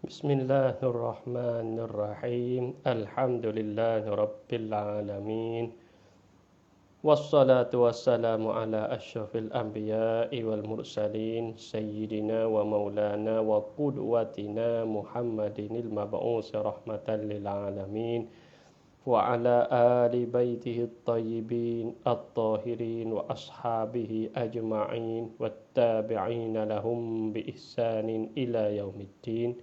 Bismillahirrahmanirrahim. Alhamdulillahirabbil alamin. Wassalatu wassalamu ala asyrafil anbiya'i wal mursalin sayyidina wa maulana wa qudwatina Muhammadinil mab'uts rahmatan lil alamin wa ala ali baitihi at-tayyibin at-tahirin wa ashabihi ajma'in wattabi'ina lahum bi ihsanin ila yaumiddin.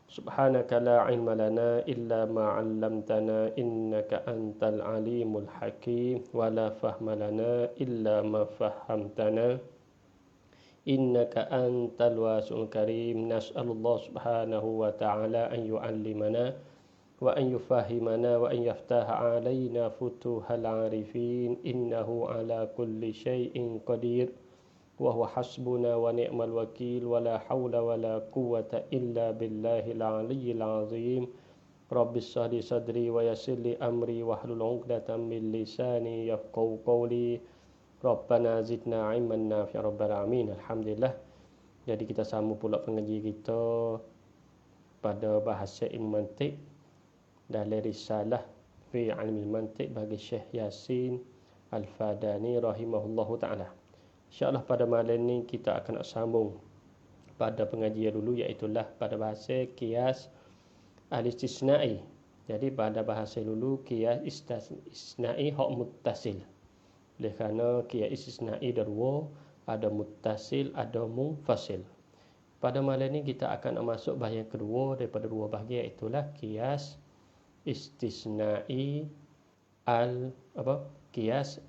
Subhanaka la ilma lana illa ma 'allamtana innaka antal alimul hakim wa la fahma lana illa ma fahhamtana innaka antal wasi'ul karim. Nas'alullah subhanahu wa ta'ala an yu'allimana wa an yufahimana wa an yaftaha 'alaina futuhal 'arifin innahu ala kulli syai'in qadir. Wa huwa hasbuna wa ni'mal wakil wa la hawla wa la quwwata illa billahil aliyyil azim. Rabbis shrah li sadri wa yassir li amri wahlul 'uqdatam min lisani yafqahu qawli. Rabbana zidna 'ilman nafi'a rabbal alamin. Alhamdulillah. Jadi kita sambung pula pengaji kita pada bahasa ilmu mantiq dalam risalah fi ilmi mantiq bagi Syekh Yasin Al-Fadani rahimahullahu taala. InsyaAllah pada malam ni kita akan sambung pada pengajian dulu, iaitulah pada bahasa qiyas al-istisna'i. Jadi pada bahasa dulu qiyas istisna'i hak muttasil. Oleh kerana qiyas istisna'i ada dua, ada muttasil, ada munfasil. Pada malam ni kita akan masuk bahagian kedua daripada dua bahagian, iaitulah qiyas istisna'i qiyas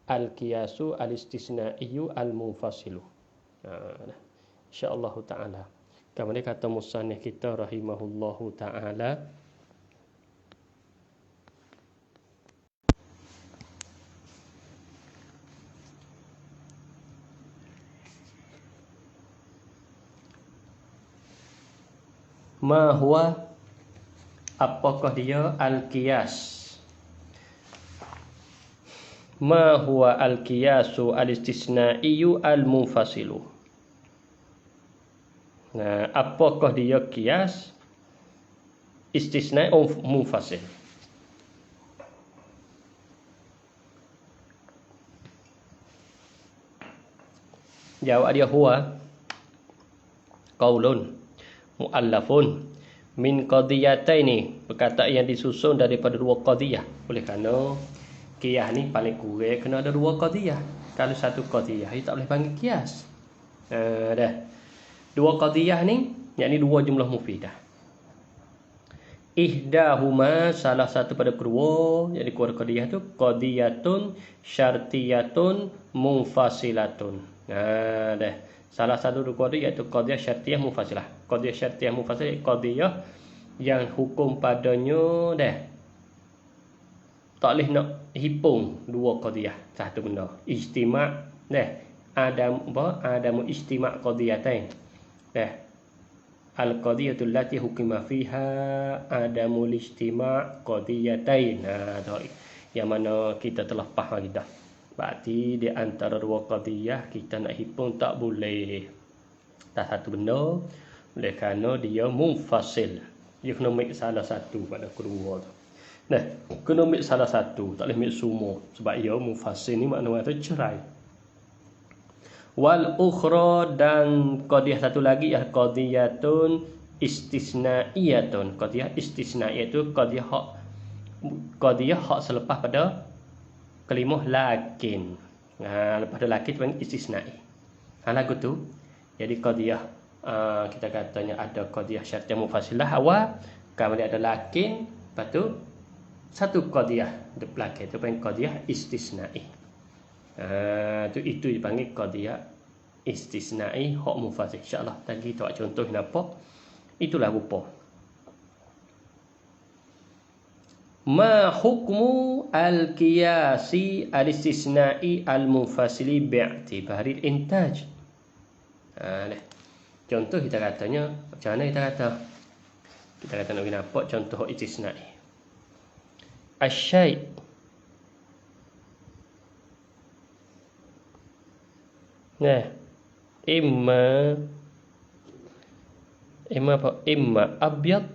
al-qiyasu al-istisna'iyu al-munfasilu. InsyaAllah ta'ala. Kemudian kata musannif kita rahimahullahu ta'ala, ma huwa, apakah dia al-qiyas? Ma huwa al-qiyasu al-istisna'iyu al-munfasilu. Nah, apakah dia qiyas istisna'i munfasil? Jawab dia huwa qaulun muallafun min qadiyataini, perkataan yang disusun daripada dua qadiyah. Oleh kerana qiyas ni paling kurang kena ada dua qadiyah. Kalau satu qadiyah dia tak boleh panggil qiyas. Dah. Dua qadiyah ni, yakni dua jumlah mufidah. Ihdahuma, salah satu pada kedua, jadi kedua qadiyah tu qadiyatun syartiyatun munfasilatun. Dah. Salah satu dua qadiyah iaitu qadiyah syartiyah munfasilah. Qadiyah syartiyah munfasilah qadiyah yang hukum padanya dah tak boleh nak hipung dua qadiyah satu benda. Ijtima' dah. Adamu ijtima' qadiyatain. Dah. Al-qadiyatul lati hukima fiha adamul ijtima' qadiyatain. Yang mana kita telah faham lagi dah. Berarti di antara dua qadiyah kita nak hipung tak boleh. Tak satu benda. Oleh kerana dia munfasil. Dia kena ambil salah satu pada kedua tu. Nah, kena ambil salah satu, tak boleh ambil semua. Sebab ia munfasil ni makna kata cerai. Wal ukhra, dan qadiyah satu lagi ya qadiyatun istisnaiyatun. Qadiyah istisnaiyah itu qadiyah hak selepas pada kalimah lakin. Lepas ada lakin panggil istisnai. Lagu tu. Jadi qadiyah kita katanya ada qadiyah syartiyah munfasilah awal, kemudian ada lakin, lepas tu satu qadiyah di belakang itu panggil qadiyah istisnai. Itu dipanggil qadiyah istisnai hak munfasil. Insya-Allah tadi tu contoh nampak. Itulah rupa. Ma hukmu al-qiyasi al-istisnai al-munfasili bi'tibari al-intaj. Contoh kita katanya, macam mana kita kata? Kita kata nak nampak contoh istisnai. Asyai' imma Imma apa? Imma abyad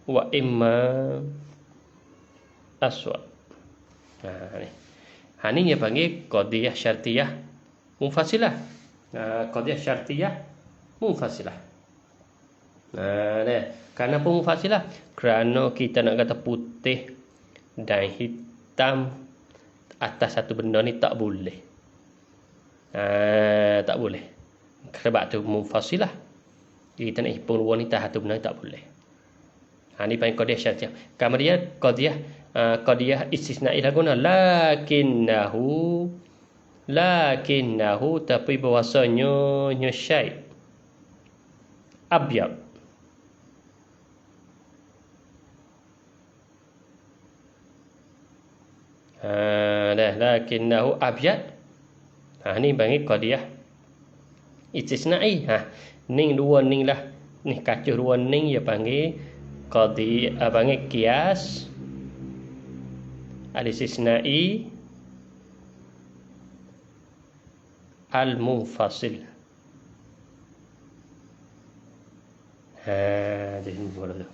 wa imma aswad. Ni. Ni dia panggil qadiyah syartiyah munfasilah. Qadiyah syartiyah munfasilah. Kenapa munfasilah? Kerana kita nak kata putih dan hitam atas satu benda ni tak boleh. Tak boleh. Sebab tu munfasilah. Jadi kita nak himpun dua ni satu benda ni tak boleh. Ni panggil qadiyah syartiyah. Kemudian qadiyah istisna'i lah guna lakinnahu tapi bahwasanya syai abyad. Lakinnahu abyad. Ni panggil qadiyah istisna'i. Ning dua ning lah. Ni kacuh dua ning dia panggil qadiyah, panggil qiyas al-istisna'i al-munfasil. Jadi boleh tu.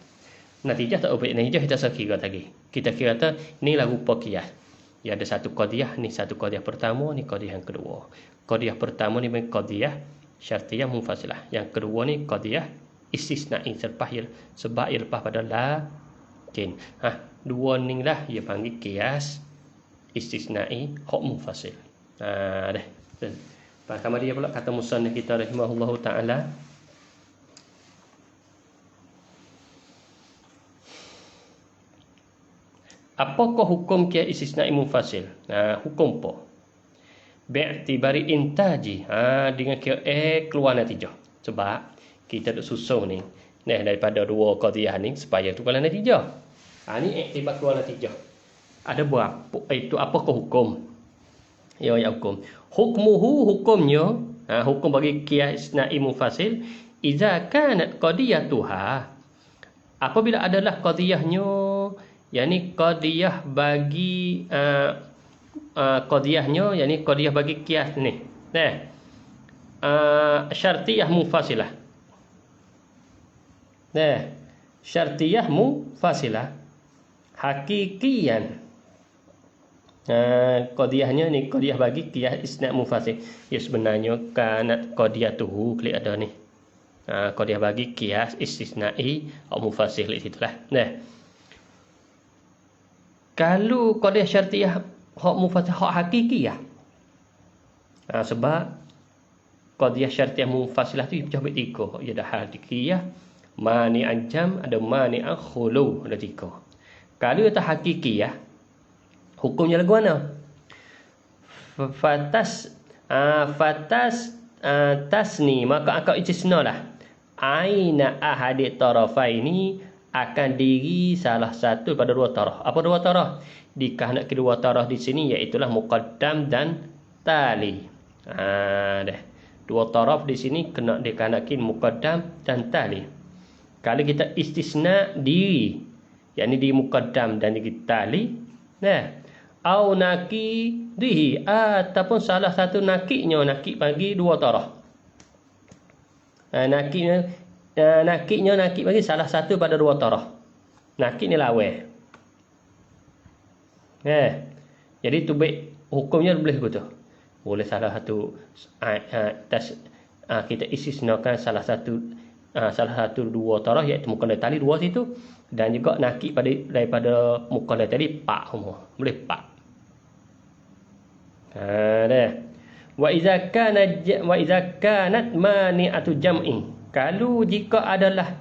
Natijah tak ubah. Natijah kita kira lagi. Kita kira kata ni lah rupa qiyas. Ya ada satu qadiyah, ni satu qadiyah pertama, ni qadiyah yang kedua. Qadiyah pertama ni qadiyah syartiyah munfasilah. Yang kedua ni qadiyah istisna'i sebab ia lepas pada lakin. Dua ni lah ia panggil qiyas istisna'i hak munfasil. Dah. Pakai dia pula kata musannif kita rahimahullahu taala. Apakah hukum qiyas istisna'i munfasil? Hukum apa? Bi'tibari intaji. Dengan kira keluar natijah. Sebab kita duk susun ni. Daripada dua qadiyah ni supaya tu keluar natijah. Ni iktibar keluar natijah. Ada berapa? Itu apakah hukum? Ya hukum. Hukumnya, hukum bagi qiyas istisna'i munfasil, iza kanat qadiyatuha. Apabila adalah qadiyahnya, yakni qadiyah bagi qadiyahnya, yakni qadiyah bagi qiyas ni. Syartiyah munfasilah. Syartiyah munfasilah. Hakikian. Qadiyahnya ni qadiyah bagi qiyas istisna' munfasil. Ya sebenarnya kanat qadiyatuhu klik ada ni. Qadiyah bagi qiyas istisna'i munfasil di situlah. Kalau qadiyah syartiyah hak munfasil hak hakiki ya. Sebab qadiyah syartiyah munfasilah tu pecah bagi tiga. Ia ada hakikiyah, mani'an jam, ada mani'an khulu, ada tiga. Kalau ia tak hakikiyah, hukumnya lagu mana? Tasni, maka akal istisna lah. Aina ahadi tarafaini akan diri salah satu pada dua taraf. Apa dua taraf? Dikanak kedua taraf di sini iaitulah muqaddam dan tali. Dah. Dua taraf di sini kena dikanakin muqaddam dan tali. Kalau kita istisna diri, yakni di muqaddam dan di tali, au naqidihi, ataupun salah satu nakiknya, nakik bagi dua taraf. Nakiknya bagi salah satu pada dua taraf. Nakik ni lawe. Jadi tu baik hukumnya boleh begitu. Boleh salah satu kita istisnakan salah satu dua taraf iaitu muqaddam tali dua situ, dan juga nakik daripada muqaddam tali pak semua. Boleh pak. Wa iza kanat mani'atu jam'i. Kalau jika adalah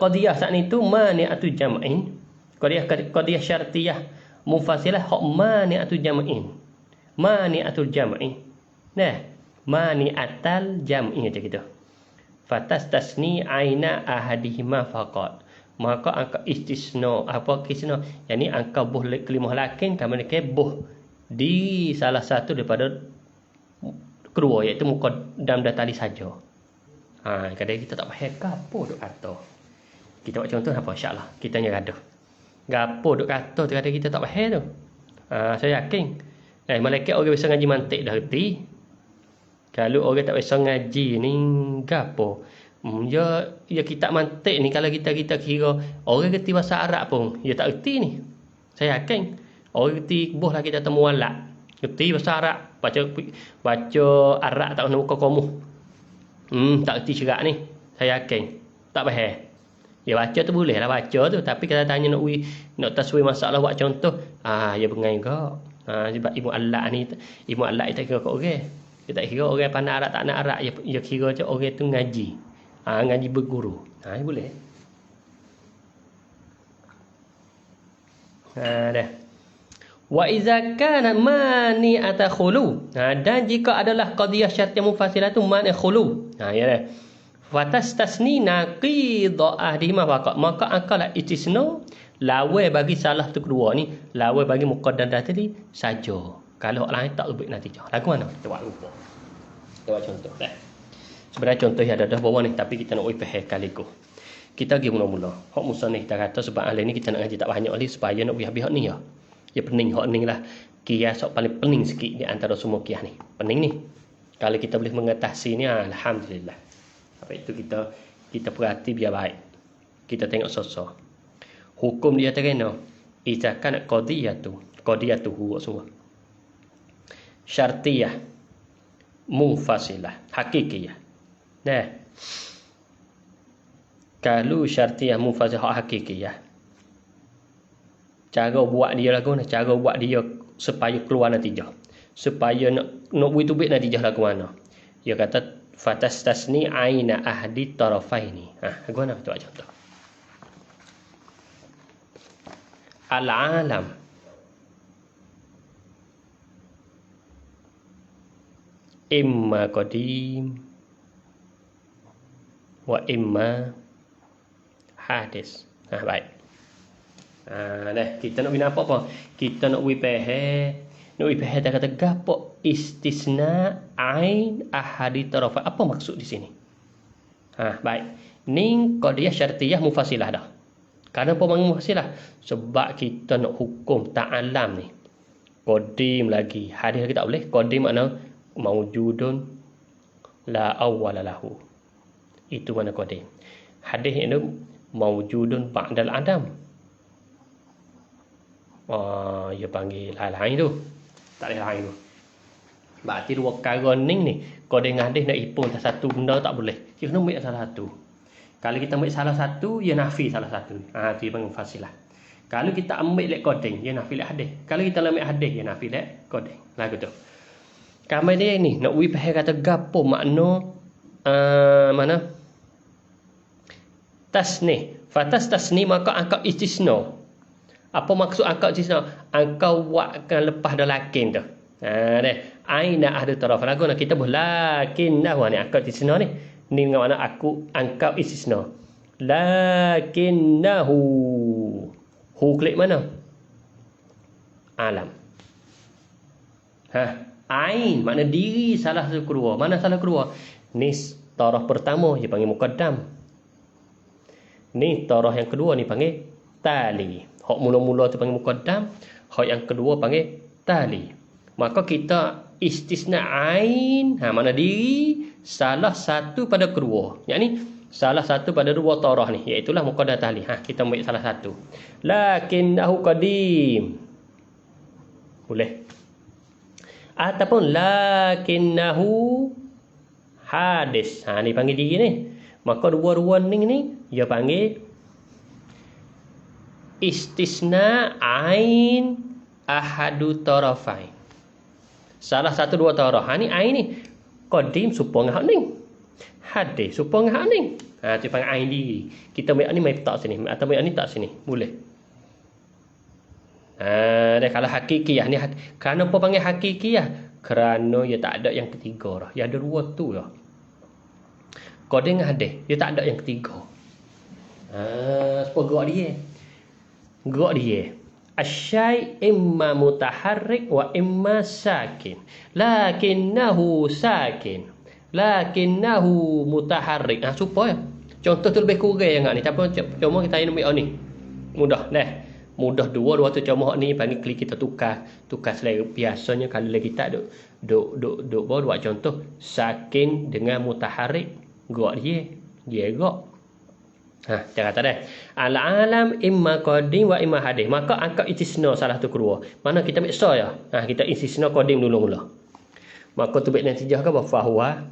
qadiyah saat itu mani'atu jam'in, qadiyah syartiyah munfasilah hak mani'atu jam'in. Mani'atul jam'i. Mani'atal jam'i macam gitu. Fatastasni aina ahadihima faqat. Maka angka istisna, apa istisna? Yani angka buh kelimah lakin kami ke buh di salah satu daripada kedua, iaitu muqaddam dan tali saja. Kadang kita tak faham gapo duk kata. Kita buat contoh apa insya-Allah. Kita nya gaduh. Gapo duk kata tu kadang kita tak faham tu. Saya yakin malaikat orang biasa ngaji mantik dah reti. Kalau orang tak biasa ngaji ni gapo? Ya kitab mantik ni kalau kita kira orang kerti bahasa Arab pun dia tak kerti ni. Saya yakin orang kerti boh lah kita temu alak. Kerti bahasa Arab, baca Arab tak kena muka kamu. Tak kerti cerak ni. Saya yakin. Tak faham. Ya baca tu boleh lah baca tu, tapi kalau tanya nak taswir masalah buat contoh, ya bengai juga. Sebab Ibu Alak ni tak kira kat orang. Dia tak kira orang pandai Arab tak nak Arab, dia kira je orang tu ngaji. Ngaji berguru. Dia boleh. Dah. Wa iza kana mani atakhulu. Dan jika adalah qadiyah syartiyah mufassilah tu mani khulu. Ya dah. Fatastasni naqidha ahdihima faqat. Maka akalah istisna lawan bagi salah tu kedua ni, lawan bagi muqaddam tadi saja. Kalau orang lain tak ubik natijah. Lagu mana? Kita buat rupa. Kita buat contoh dah. Sebenarnya contoh yang ada dah bawah ni, tapi kita nak faham kaliku. Kita pergi mula-mula. Hak Musa ni kita kata sebab ahli ni kita nak ngaji tak banyak lagi supaya nak biar-biar ni ya. Ya pening hak ni lah. Kias hak paling pening sikit di antara semua kias ni. Pening ni. Kalau kita boleh mengatasi ni alhamdulillah. Apa itu kita perhati biar baik. Kita tengok sosok. Hukum dia terkena. Iza kana qadiyatuhu semua. Syartiyah munfasilah hakikiyah. Nah. Kalau syartiyah munfasilah hakikiyah. Cara buat dia lagu mana? Cara buat dia supaya keluar natijah. Supaya nak buat tu natijah lagu mana? Dia kata fatastasni aina ahdi tarafaini. Lagu mana? Tu contoh. Al-alam imma qadim wa imma hadis. Baik. Dah kita nak bina apa? Kita nak faham tak kata gapo istisna ain ahadi tarafa. Apa maksud di sini? Baik. Ni qadiyah syartiyah mufassilah dah. Kenapa panggil mufassilah? Sebab kita nak hukum ta'alam ni. Qadim lagi. Hadis kita tak boleh. Qadim makna maujudun la awwala lahu. Itu mana qadim. Hadis itu maujudun ba'dal adam. Dia panggil lain tu. Tak ada lain tu. Berarti dua perkara ni qadim dengan hadis nak ipun satu benda tak boleh. Kita kena ambil salah satu. Kalau kita ambil salah satu, dia nafi salah satu. Itu dia panggil mufassilah. Kalau kita ambil lek qadim, dia nafi lek hadis. Kalau kita ambil hadis, dia nafi lek qadim. Lagu tu. Kamai dia ni nak faham kata gapo makna mana? Tasnih. Fatas tasnih maka angkau istisna. Apa maksud angkau istisna? Angkau buatkan lepas dah lakin tu. Deh. Aina ahdu taraf. Lagu nak kita lakin dah ni angkau istisna ni. Ni dengan makna aku angkau istisna. Lakinnahu. Hu klik mana? Alam. Ain makna diri salah satu kedua. Mana salah kedua? Ni taraf pertama dia panggil muqaddam. Ni taraf yang kedua ni panggil tali. Hak mula-mula tu panggil muqaddam, hak yang kedua panggil tali. Maka kita istisna ain, mana diri salah satu pada kedua. Yakni salah satu pada dua taraf ni, iaitu lah muqaddam tali. Kita ambil salah satu. Lakinnahu qadim. Boleh. Ataupun lakinnahu hadis. Ni panggil diri ni. Maka dua-dua ni dia panggil istisna ain ahadu tarafain. Salah satu dua taraf. Ni ain ni qadim supaya ngah ni. Hadis supaya ngah ni. Tu panggil ain diri. Kita ambil ni mai tak sini atau ambil ni tak sini. Boleh. Kalau hakikiyah ni, kenapa panggil hakikiyah? Kerana dia tak ada yang ketiga dah. Dia ada dua tu dah. Qadim dengan hadis, dia tak ada yang ketiga. Sebab gerak dia. Gerak dia. Asyai imma mutaharrik wa imma sakin. Lakinnahu sakin. Lakinnahu mutaharrik. Supaya contoh tu lebih kurang yang ni. Tapi cuma kita ambil ni. Mudah dah. mudah dua tu cuma hak ni panggil klik kita tukar selera. Biasanya kalau lagi tak duk buat contoh sakin dengan mutaharrik gerak dia gerak. Cara kata dah. Al-alam imma qadim wa imma hadith. Maka angkat istisna salah tu kedua. Mana kita ambil so ya. Kita istisna qadim dulu mula. Maka tu baik natijah ke apa? Fahuwa.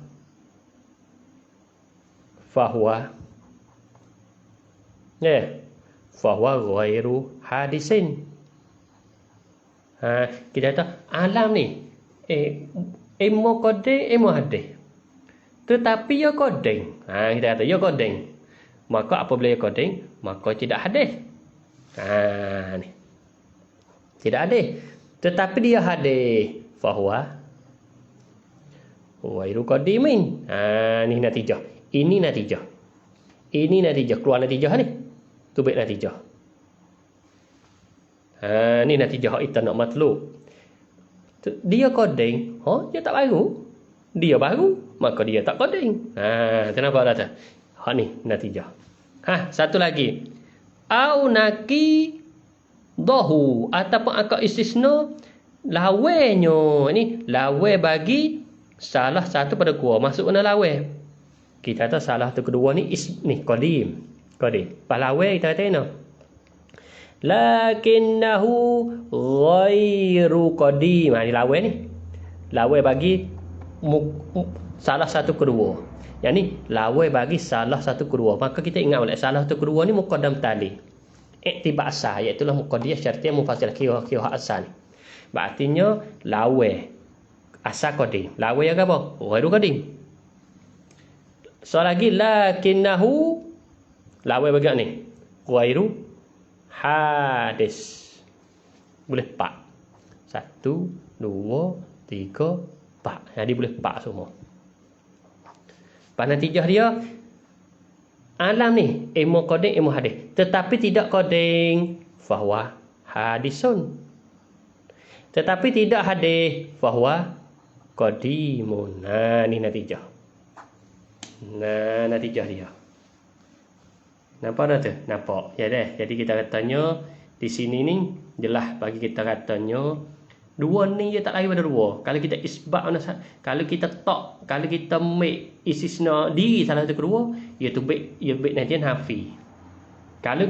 Fahuwa ghairu hadisin. Kita kata alam ni imma qadim imma hadith. Tetapi ya qadim. Kita kata ya qadim. Maka apabila ia koding, maka tidak hadis. Ni. Tidak hadis. Tetapi dia hadis. Fahuwa ghairu qadimin. Ni natijah. Ini natijah. Keluar natijah ni. Tu baik natijah. Ni natijah hak kita nak matlub. Dia koding. Dia tak baru. Dia baru. Maka dia tak koding. Kenapa kata? Hak ni natijah. Satu lagi. Au naki dahu ataupun akad istisna lawenyo. Ini lawe bagi salah satu pada dua. Masuk kena lawe. Kita kata salah tu kedua ni ni qadim. Palawe kita kata ni. Lakinnahu ghairu qadim. Ni lawe ni. Lawe bagi salah satu kedua. Yang ni lawe bagi salah satu kedua. Maka kita ingat balik salah satu kedua ni muqaddam tali. Iktibar asal, iaitu muqaddiyah syartiyah mufassilah qiyah asal ni. Berartinya lawe asal qadim. Lawe yang apa? Ghairu qadim. So lagi lakinnahu lawe bagi ni ghairu hadis. Boleh 4. 1 2 3 4. Jadi boleh 4 semua. Natijah dia alam ni ilmu qadim ilmu hadis, tetapi tidak qadim fahuwa hadisun, tetapi tidak hadis fahuwa qadimun. Ni natijah. Natijah dia. Nampak tak tu? Nampak. Ya dah. Jadi kita katanya di sini ni jelas bagi kita katanya dua ni dia tak lain pada dua. Kalau kita isbat, kalau kita make istisna diri salah satu kedua, iaitu baik natijah nafi. Kalau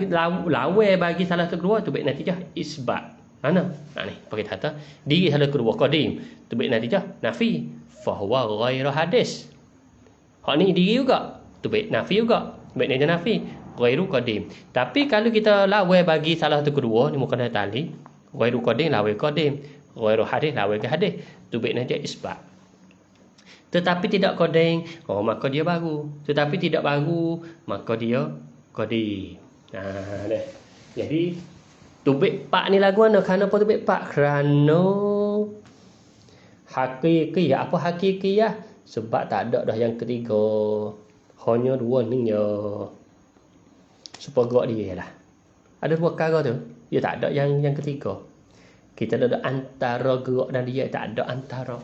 lawe bagi salah satu kedua, tu baik natijah isbat. Mana? Ni pakai kata diri salah kedua qadim, tu baik natijah nafi. Fahuwa ghairu hadis. Hak ni diri juga, tu baik nafi juga. Baik natijah nafi ghairu qadim. Tapi kalau kita lawe bagi salah satu kedua, ni mukan tali. Ghairu qadim lawe qadim. Ghairu hadis lawe ke hadis, tu baik natijah isbat. Tetapi tidak qadim, maka dia baru. Tetapi tidak baru, maka dia qadim. Dah. Jadi tubik pak ni lagu mana? Kenapa tubik pak? Kerana hakikiyah. Apa hakikiyah? Sebab tak ada dah yang ketiga. Hanya dua ni ya. Supaya gerak dia lah. Ada dua perkara tu. Dia tak ada yang ketiga. Kita ada antara gerak dan dia, tak ada antara.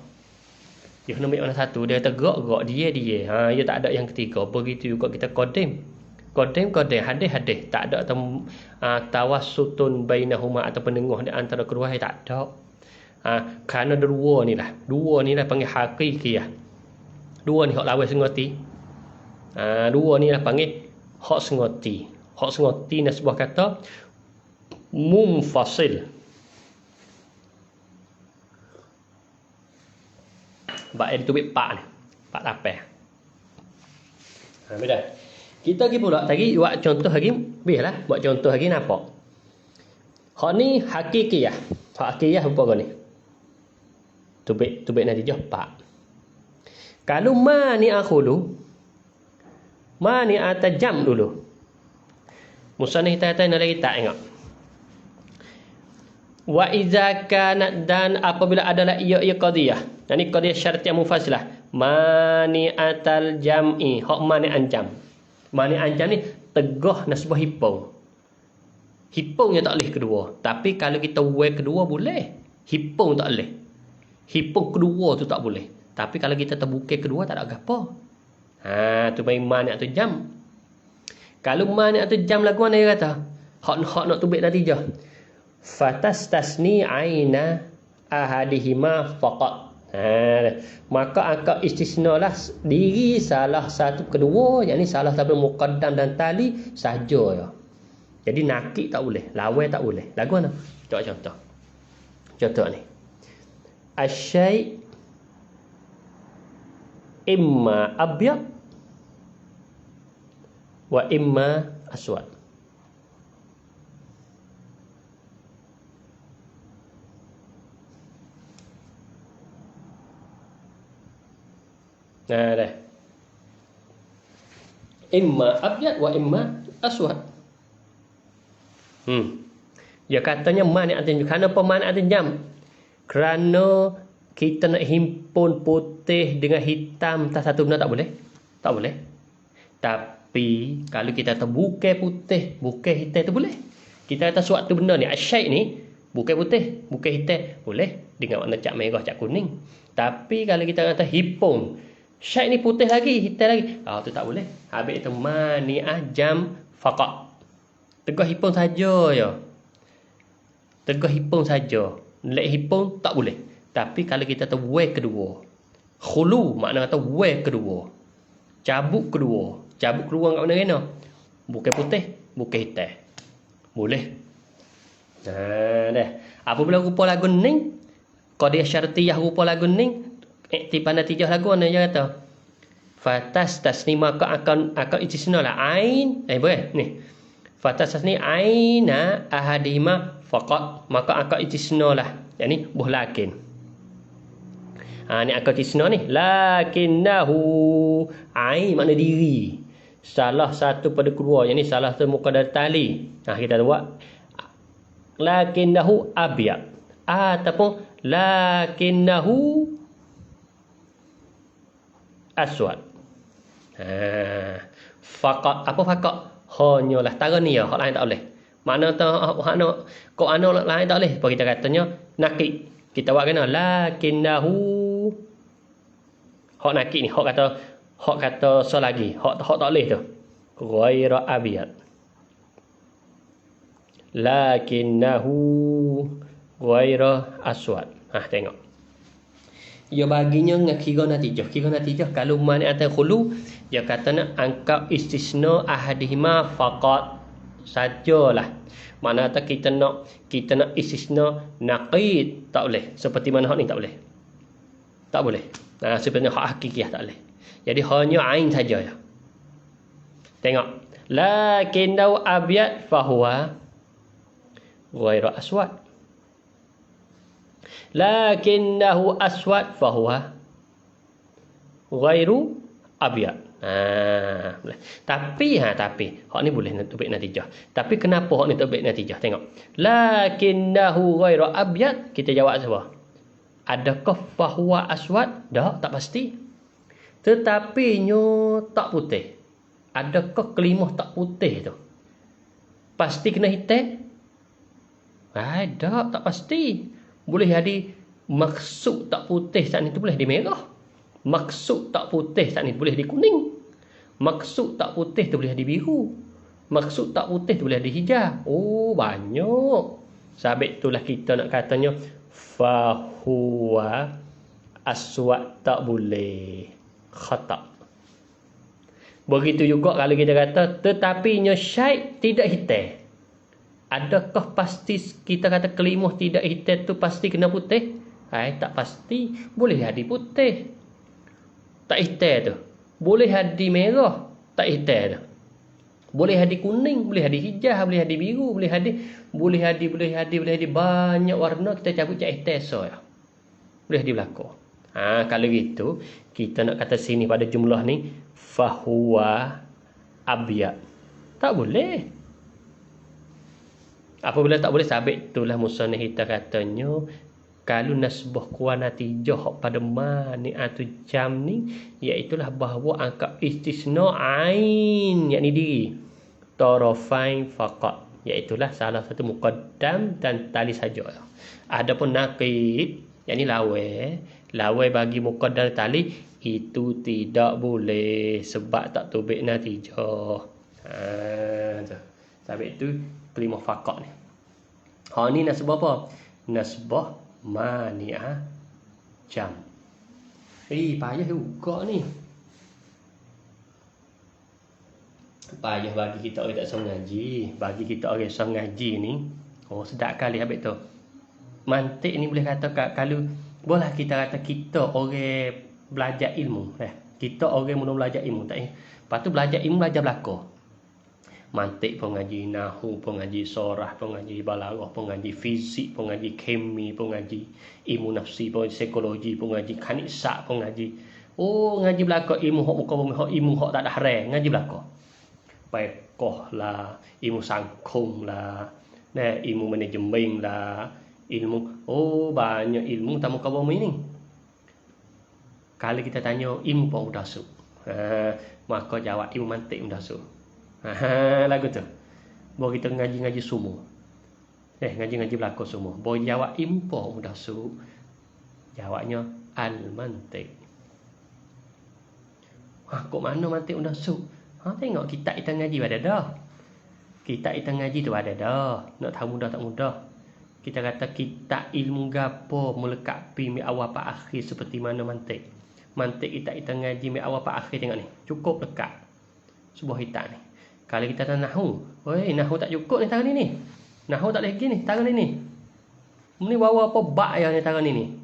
Dia kena ambil mana satu. Dia kata gerak dia. Dia tak ada yang ketiga. Begitu juga kita qadim, hadis. Tak ada tawassutun bainahuma atau penengah di antara kedua, tak ada. Kerana dua ni lah panggil hakikiyah. Dua ni hak lawan sengoti. Dua ni lah panggil hak sengoti. Hak sengoti ni sebuah kata munfasil. Bak ada tubik pak ni. Pak lapar. Beda. Kita pergi pula tadi buat contoh lagi. Biarlah buat contoh lagi nampak. Hak ni hakikiyah. Hakikiyah apa ni? Tubik natijah pak. Kalau ma ni akhulu. Ma ni atajam dulu. Musannif kita kata lagi tak ingat. Wa iza kanat, dan apabila adalah ia qadiyah. Dan ini qadiyah syartiyah mufassilah. Mani'atal jam'i. Hak mani'an jam. Mani'an jam ni tegah nasbah hipung. Hipungnya tak boleh kedua. Tapi kalau kita wear kedua boleh. Hipung tak boleh. Hipung kedua tu tak boleh. Tapi kalau kita terbukir kedua tak ada apa. Tu main mani'atul jam. Kalau mani'atul jam lagu mana dia kata? Hak nak tubik natijah. fatastasni aina ahadihima faqat. Maka akad istisna lah diri salah satu kedua, yakni salah satu muqaddam dan tali saja ya. Jadi nakik tak boleh, lawai tak boleh. Lagu mana? Coba contoh. Contoh ni. Asyai imma abyad wa imma aswad. Nah, dah. Imma abyad wa imma aswad. Dia katanya man ni artinya kenapa man artinya jam? Kerana kita nak himpun putih dengan hitam tak satu benda tak boleh? Tak boleh. Tapi kalau kita kata bukan putih, bukan hitam tu boleh. Kita kata suatu benda ni asyai ni bukan putih, bukan hitam, boleh dengan warna cat merah, cat kuning. Tapi kalau kita kata himpun, syai ni putih lagi, hitam lagi, tu tak boleh. Habis itu mani jam faqat. Tegah hipung saja ya. Tegah hipung saja. Lek hipung tak boleh. Tapi kalau kita tahu way kedua. Khulu makna kata way kedua. Cabuk kedua. Cabuk kedua kat mana kena? Bukan putih, bukan hitam. Boleh. Dah. Apabila rupa lagu ni, qadiyah syartiyah rupa lagu ni, iktifan natijah lagu ni dia kata. Fatas tasni maka akan istisna lah ain. Boleh ni. Fatas ni aina ahadihima faqat, maka akad istisna lah, yakni buh lakin. Ni akad istisna ni lakinnahu ain makna diri salah satu pada kedua, yakni salah satu muqaddar tali. Kita buat lakinnahu abyad ataupun lakinnahu aswad. Faqat apa faqat? Hanyalah tara ni ya, hak lain tak boleh. Makna tu hak kok ana lain tak boleh. Apa kita katanya nakik. Kita buat kena lakinnahu. Hak nakik ni hak kata so lagi. Hak tak boleh tu. Ghaira abyad. Lakinnahu ghaira aswad. Tengok. Dia baginya dengan kira natijah. Kira natijah kalau man atas khulu, dia kata nak angkat istisna ahadihima faqat sajalah. Mana kata kita nak istisna naqid tak boleh. Seperti mana hak ni tak boleh. Tak boleh. Sebenarnya hak hakikiyah tak boleh. Jadi hanya ain saja ya. Tengok. Lakinnau abyad fahuwa ghairu aswad. Lakinnahu aswad fahuwa ghairu abyad. Tapi hak ni boleh tubik natijah. Tapi kenapa hak ni tubik natijah? Tengok. Lakinnahu ghairu abyad, kita jawab siapa? Adakah fahuwa aswad? Tak pasti. Tetapi nyo tak putih. Adakah kelimah tak putih tu? Pasti kena hitam? Tak pasti. Boleh jadi maksud tak putih saat ni tu boleh di merah. Maksud tak putih saat ni boleh di kuning. Maksud tak putih tu boleh di biru. Maksud tak putih tu boleh di hijau. Banyak. Sebab itulah kita nak katanya fahuwa aswad tak boleh. Khata'. Begitu juga kalau kita kata tetapi syait tidak hitam. Adakah pasti kita kata kelimah tidak hitam tu pasti kena putih? Tak pasti. Boleh jadi putih. Tak hitam tu. Boleh jadi merah. Tak hitam tu. Boleh jadi kuning. Boleh jadi hijau. Boleh jadi biru. Boleh jadi banyak warna. Kita cabut cat hitam so ya. Boleh jadi berlaku. Kalau gitu, kita nak kata sini pada jumlah ni fahuwa abyad. Tak boleh. Apabila tak boleh, sabit itulah musannif kita katanya kalau nasbah kuat natijah pada mani atau jam ni, iaitulah bahawa angka istisna ain, yakni diri tarafain faqat, iaitulah salah satu muqaddam dan tali saja. Adapun naqid, yakni lawai bagi muqaddam tali itu tidak boleh sebab tak tubik natijah. Sebab itu kelimah faqat ni. Ni nasbah apa? Nasbah mani'ah jam. Payah juga ni. Payah bagi kita orang tak sengaji. Bagi kita orang sengaji ni, sedap kali habis tu. Mantik ni boleh kata kalau boleh kita kata kita orang belajar ilmu. Kita orang mula belajar ilmu tak ya. Lepas tu belajar ilmu, belajar belaka. Mantik pun ngaji nahu, pun ngaji sorah, pun ngaji balaghah, pun ngaji fizik, pun ngaji kemi, pun ngaji ilmu nafsi, pun ngaji psikologi, pun ngaji kanisa, pun ngaji. Ngaji belaka ilmu hak muka bumi, hak ilmu hak tak ada haram, ngaji belaka. Pekoh lah, ilmu sangkum lah, ilmu manajemen lah, ilmu banyak ilmu tak muka bumi ni. Kalau kita tanya ilmu pun mudah su, maka jawab ilmu mantik mudah su. Lagu tu. Bawa kita ngaji-ngaji semua. Ngaji-ngaji belaka semua. Bawa jawab ilmu pun mudah su. Jawabnya al-mantik. Kok mana mantik mudah su? Tengok kitab kita ngaji pada dah. Kitab kita ngaji tu ada dah. Nak tahu mudah tak mudah. Kita kata kitab ilmu gapo melengkapi mi awal pak akhir seperti mana mantik. Mantik kita ngaji mi awal pak akhir, tengok ni. Cukup lekat. Sebuah kitab ni. Kalau kita tak nahu, nahu tak cukup ni tangan ni. Nahu tak lagi ni tangan ni. Ni bawa apa bak yang ni tangan ni.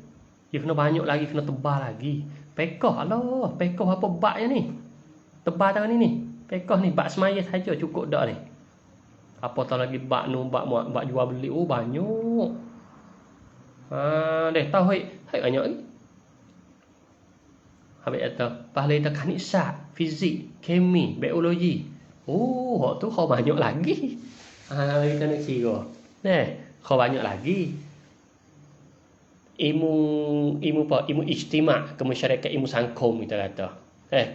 Dia kena banyak lagi, kena tebal lagi. Pekoh, Allah, pekoh apa bak yang ni. Tebal tangan ni. Pekoh ni bak semaya saja cukup dak ni. Apa tahu lagi bak nu, bak jual beli, banyak. Deh tahu hai banyak lagi. Habis kata, pahala kita kanisa, fizik, kemi, biologi. Hak tu kau banyak lagi. Kita nak kira. Kau banyak lagi. Ilmu apa? Ilmu ijtima', kemasyarakatan, ilmu sangkum kita kata.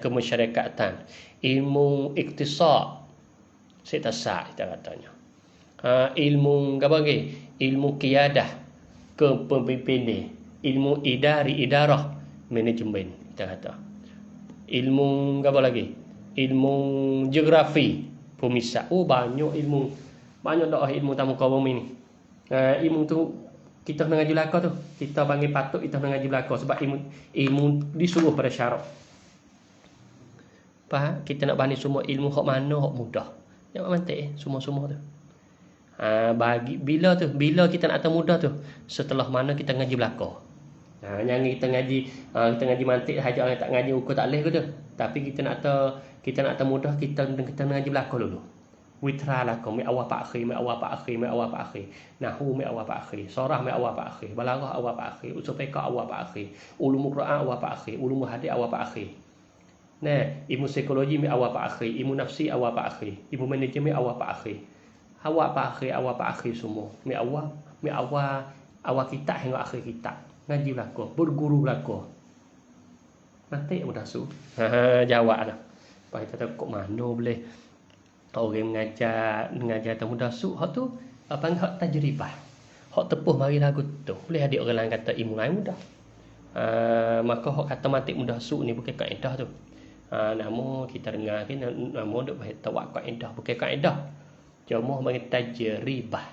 Kemasyarakatan. Ilmu iktisad, setasak kita katanya. Ilmu apa lagi? Ilmu qiyadah, kepemimpinan. Ilmu idarah, manajemen kita kata. Ilmu apa lagi? Ilmu geografi, pemisah. Banyak ilmu. Banyak dah ilmu tamu kaum bumi ni. Ilmu tu kita kena ngaji belaka tu. Kita panggil patut kita kena ngaji belaka sebab ilmu disuruh pada syarat. Kita nak banding semua ilmu hak mana hak mudah. Jangan mantik semua-semua tu. Bila kita nak tahu mudah tu, setelah mana kita ngaji belaka. Jangan kita ngaji mantik haja orang tak ngaji ukur tak leh ke tu. Tapi kita nak tahu mudah, kita ngaji belaka dulu. Witra lakum mi awal pak akhir, mi awal pak akhir. Nahu mi awal pak akhir, sorah mi awal pak akhir, balaghah awal pak akhir, usul fiqh awal pak akhir, ulumul Quran awal pak akhir, ulumul hadis awal pak akhir. Ilmu psikologi mi awal pak akhir, ilmu nafsi awal pak akhir, ilmu manajemen awal pak akhir. Awal pak akhir semua. Mi awal kitab hingga akhir kitab. Ngaji belaka, berguru belaka. Nanti mudah su. Jawab dah. Pak kita tahu kok mana boleh orang mengajar tamu mudah su. Hak tu panggil hak tajribah. Hak tepuh mari lagu tu. Boleh ada orang lain kata ilmu lain mudah. Maka hak kata matik mudah su ni bukan kaedah tu. Nama kita dengar ke nama duk tawak kaedah bukan kaedah. Cuma mari tajribah.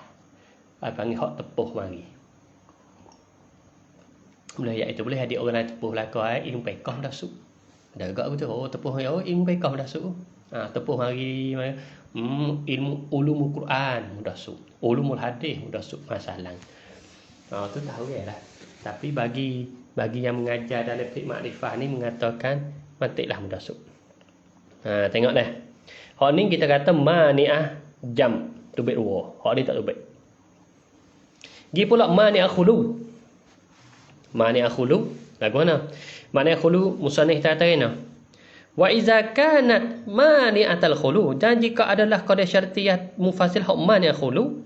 Panggil hak tepuh mari. Boleh itu boleh ada orang lain tepuh belaka ilmu fiqh dah su. Dah agak betul tepuh ilmu fiqh dah su. Tepuh hari ilmu ulumul Quran mudah su. Ulumul hadis mudah su masalah. Tu tahu ya lah. Tapi bagi yang mengajar dalam fiqh makrifah ni mengatakan mantiklah mudah su. Tengok dah. Hak ni kita kata mani'ah jam tubik dua. Hak ni tak tubik. Gi pula mani'ah khulu. Mani'ah khulu lagu mana? Mani'ah khulu musannif kata wa iza kanat mani'atul khulu, dan jika adalah qada syartiyah mufasil hak mani'ah khulu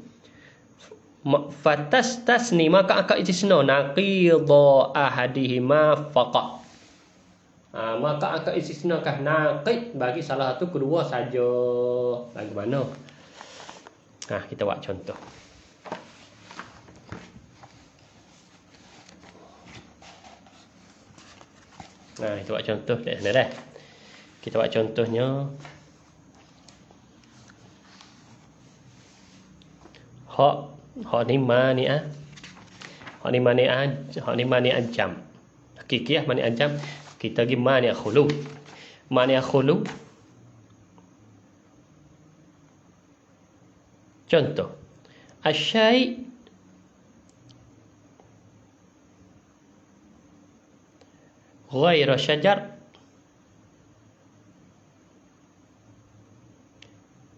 fatastasni maka akan istisna naqidha ahadihima faqat. Maka akan istisnakan naqid bagi salah satu kedua saja. Lagu mana? Kita buat contoh. Kita buat contoh dah. Kita buat contohnya. Hak Hak ni mani'ah. Hak ni mani'ah jam. Hakiki mani'ah jam. Kita pergi mani'ah khulu. Mani'ah khulu. Contoh. Asyai' ghairu syajar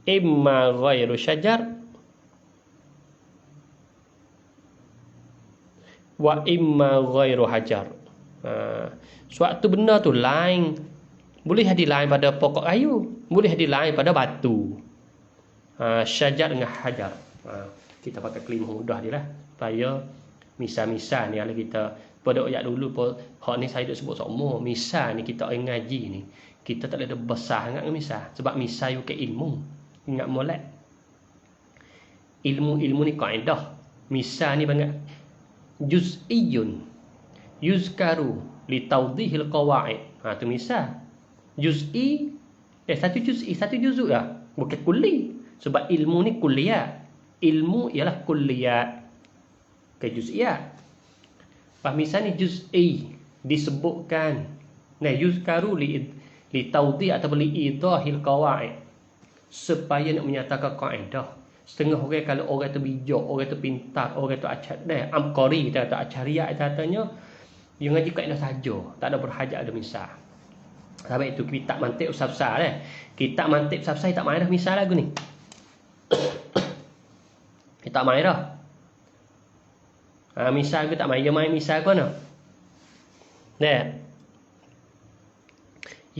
imma ghairu syajar wa imma ghairu hajar. Suatu benda tu lain, boleh jadi lain pada pokok kayu, boleh jadi lain pada batu. Syajar dengan hajar. Kita pakai kelima mudah dia lah, supaya misal-misal ni kalau kita pada ayat dulu pun hak ni saya duk sebut semua misal ni kita ngaji ni kita tak ada besar sangat dengan misal, sebab misal bukan ilmu. Ingat molek ilmu ni kaedah. Misal ni banyak juz'iyun yuzkaru li tawdihil qawaid. Tu misal juz'i satu juzuk lah, bukan kulli, sebab ilmu ni kulliyat. Ilmu ialah kulliyat ke juz'iyat. Misal ni juz'i disebutkan yuzkaru li tawdih atau li idahil qawaid, supaya nak menyatakan kaedah. Setengah orang kalau orang tu bijak, orang tu pintar, orang tu amqari, kita kata acariat, katanya yang ngaji kaedah saja, tak ada berhajat ada misal. Sebab itu kitab mantiq usah-usah kitab mantiq usah-usah tak main dah misal lagu ni. Kita main dah. Misal ke tak main, dia main misal kau nak. Dia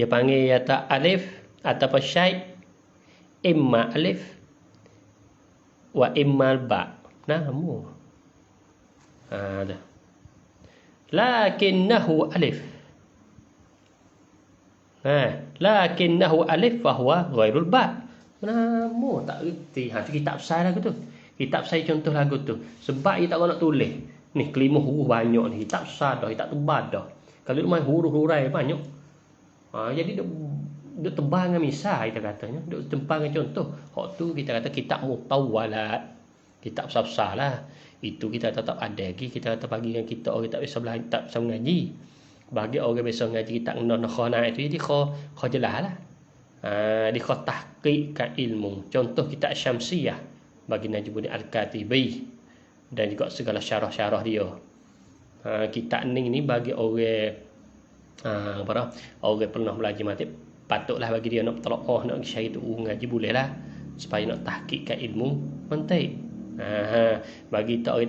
panggil kata alif atau syai' imma alif wa imma ba. Namu. Dah. Lakinnahu alif. Lakinnahu alif fa huwa ghairul ba. Namu tak reti. Tu kitab saya lagu tu. Kitab saya contoh lagu tu. Sebab dia tak nak tulis. Ni kelima huruf banyak ni. Kitab saya dah, kitab tebal dah. Kalau main huruf hurai banyak. Jadi dia tebal dengan misal kita katanya. Dia tebal dengan contoh. Hak tu kita kata kitab mutawwalat. Kitab besar-besar lah. Itu kita tetap ada lagi. Kita kata bagi dengan kita orang tak biasa belajar, tak biasa mengaji. Bagi orang biasa mengaji kita nakh itu, jadi kau jelas lah. Dia kau tahqiqkan ilmu. Contoh kitab Syamsiyah bagi Najmuddin Al-Katibi, dan juga segala syarah-syarah dia. Kitab ni bagi orang orang pernah belajar mati, patutlah bagi dia nak telaah, nak syari tu ngaji boleh lah, supaya nak tahqiqkan ilmu mantiq. Bagi tak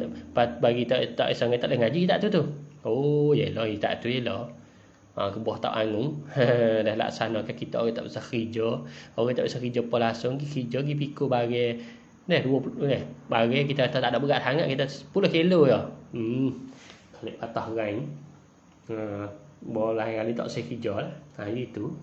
sangat tak ada ngaji tak tu. Oh yalah tak tu yalah. Kebuah tak angung. Dah laksanakan kita orang tak bisa kerja. Orang tak bisa kerja apa langsung kerja pergi pikul bagi 20 bagi kita tak ada berat sangat, kita 10 kilo je. Kalau patah rain. Bola kali tak saya kerja lah. Itu.